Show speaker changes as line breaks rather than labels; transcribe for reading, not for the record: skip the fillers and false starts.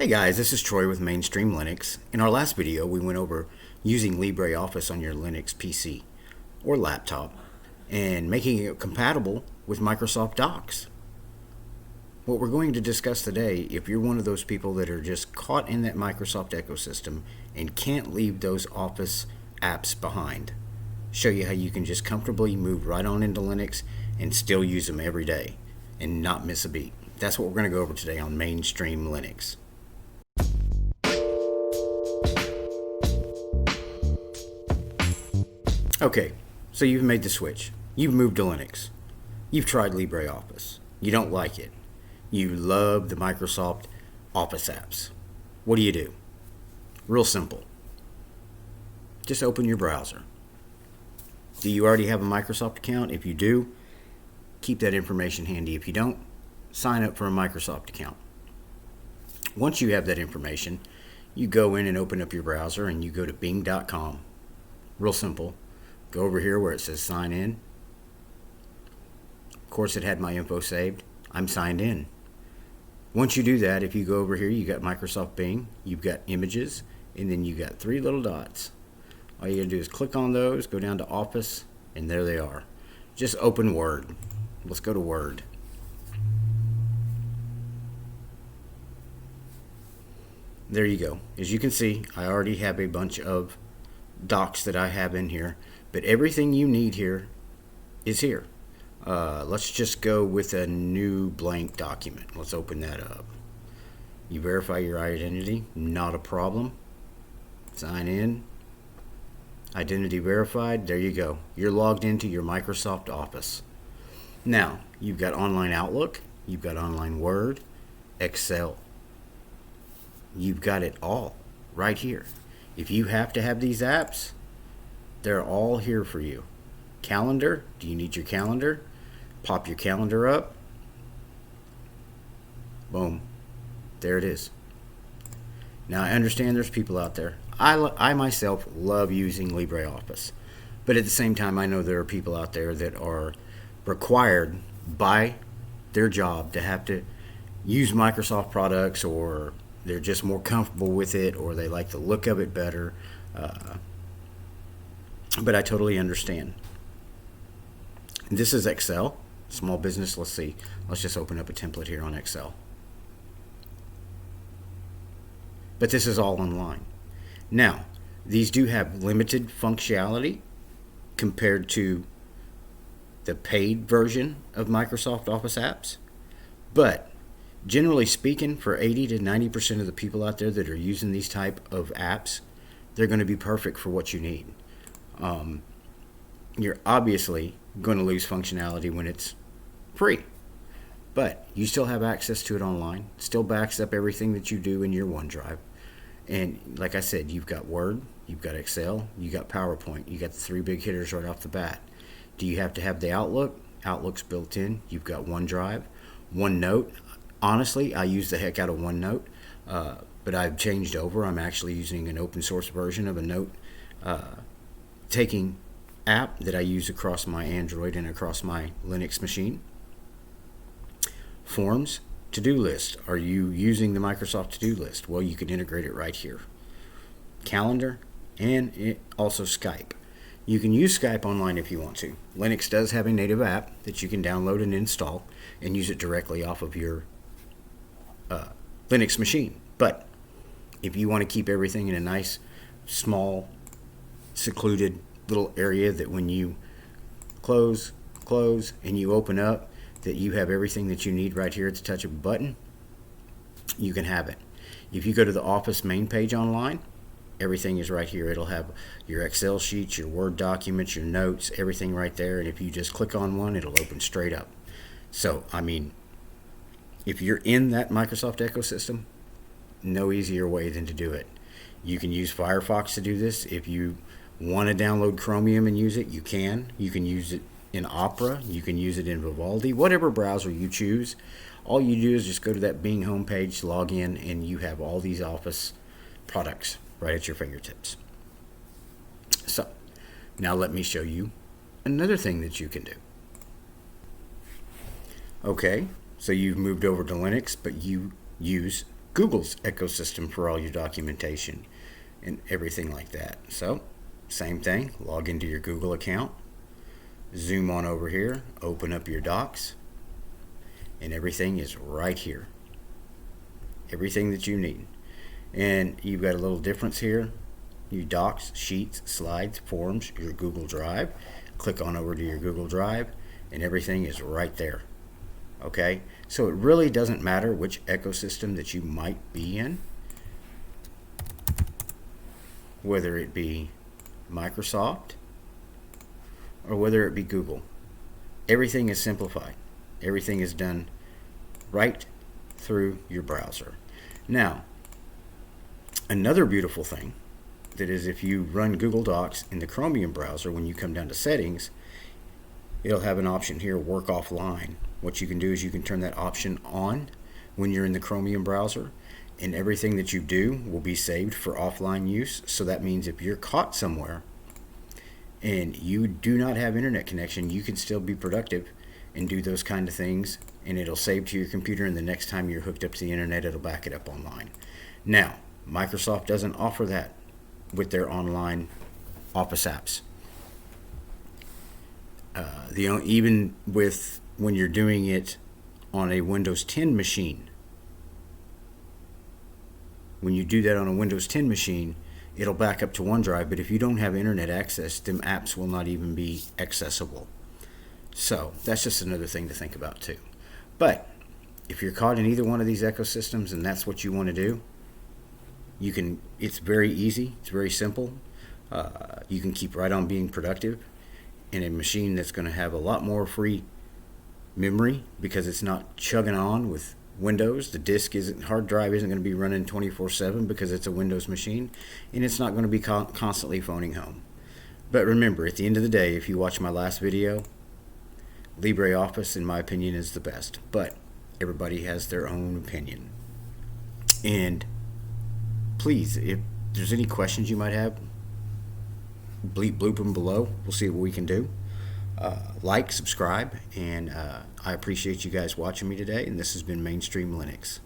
Hey guys, this is Troy with Mainstream Linux. In our last video, we went over using LibreOffice on your Linux PC or laptop and making it compatible with Microsoft Docs. What we're going to discuss today, if you're one of those people that are just caught in that Microsoft ecosystem and can't leave those Office apps behind, show you how you can just comfortably move right on into Linux and still use them every day and not miss a beat. That's what we're going to go over today on Mainstream Linux. Okay, so you've made the switch. You've moved to Linux. You've tried LibreOffice. You don't like it. You love the Microsoft Office apps. What do? Real simple. Just open your browser. Do you already have a Microsoft account? If you do, keep that information handy. If you don't, sign up for a Microsoft account. Once you have that information, you go in and open up your browser and you go to bing.com. Real simple. Go over here where it says sign in. Of course, it had my info saved. I'm signed in. Once you do that, if you go over here, you got Microsoft Bing, you've got images, and then you got three little dots. All you gotta do is click on those, go down to Office, and there they are. Just open Word. Let's go to Word. There you go. As you can see, I already have a bunch of docs that I have in here, but everything you need here is here. Let's just go with a new blank document. Let's open that up. You verify your identity, not a problem. Sign in. Identity verified. There you go. You're logged into your Microsoft Office. Now, you've got online Outlook, you've got online Word, Excel. You've got it all right here. If you have to have these apps, they're all here for you. Calendar, do you need your calendar? Pop your calendar up. Boom. There it is. Now, I understand there's people out there. I myself love using LibreOffice. But at the same time, I know there are people out there that are required by their job to have to use Microsoft products, or they're just more comfortable with it, or they like the look of it better. But I totally understand. This is Excel, small business. Let's see. Let's just open up a template here on Excel. But this is all online. Now, these do have limited functionality compared to the paid version of Microsoft Office apps. But generally speaking, for 80 to 90% of the people out there that are using these type of apps, they're going to be perfect for what you need. You're obviously going to lose functionality when it's free, but you still have access to it online. It still backs up everything that you do in your OneDrive. And like I said, you've got Word, you've got Excel, you got PowerPoint, you got the three big hitters right off the bat. Do you have to have the Outlook? Outlook's built in. You've got OneDrive, OneNote. Honestly, I use the heck out of OneNote, but I've changed over. I'm actually using an open source version of a note taking app that I use across my Android and across my Linux machine. Forms, to-do list. Are you using the Microsoft to-do list? Well, you can integrate it right here. Calendar, and also Skype. You can use Skype online if you want to. Linux does have a native app that you can download and install and use it directly off of your Linux machine. But if you want to keep everything in a nice, small, secluded little area that when you close, and you open up, that you have everything that you need right here at the touch of a button, you can have it. If you go to the Office main page online, everything is right here. It'll have your Excel sheets, your Word documents, your notes, everything right there. And if you just click on one, it'll open straight up. So, I mean, if you're in that Microsoft ecosystem, no easier way than to do it. You can use Firefox to do this. If you want to download Chromium and use it, you can. You can use it in Opera. You can use it in Vivaldi. Whatever browser you choose, all you do is just go to that Bing homepage, log in, and you have all these Office products right at your fingertips. So, now let me show you another thing that you can do. Okay, so you've moved over to Linux, but you use Google's ecosystem for all your documentation and everything like that. So, same thing, log into your Google account, zoom on over here, open up your docs, and everything is right here. Everything that you need. And you've got a little difference here. You docs, sheets, slides, forms, your Google Drive. Click on over to your Google Drive, and everything is right there. Okay? So it really doesn't matter which ecosystem that you might be in, whether it be Microsoft or whether it be Google. Everything is simplified. Everything is done right through your browser. Now, another beautiful thing that is, if you run Google Docs in the Chromium browser, when you come down to settings, it'll have an option here, work offline. What you can do is you can turn that option on when you're in the Chromium browser, and everything that you do will be saved for offline use. So that means if you're caught somewhere and you do not have internet connection, you can still be productive and do those kind of things, and it'll save to your computer, and the next time you're hooked up to the internet, it'll back it up online. Now, Microsoft doesn't offer that with their online Office apps. Even with when you're doing it on a Windows 10 machine, when you do that on a Windows 10 machine, it'll back up to OneDrive, but if you don't have internet access, them apps will not even be accessible. So that's just another thing to think about too. But if you're caught in either one of these ecosystems and that's what you want to do, you can. It's very easy. It's very simple. You can keep right on being productive in a machine that's going to have a lot more free memory because it's not chugging on with Windows. The hard drive isn't going to be running 24/7 because it's a Windows machine, and it's not going to be constantly phoning home. But remember, at the end of the day, if you watch my last video, LibreOffice, in my opinion, is the best. But everybody has their own opinion. And please, if there's any questions you might have, bloop them below. We'll see what we can do. Like, subscribe, and I appreciate you guys watching me today. And this has been Mainstream Linux.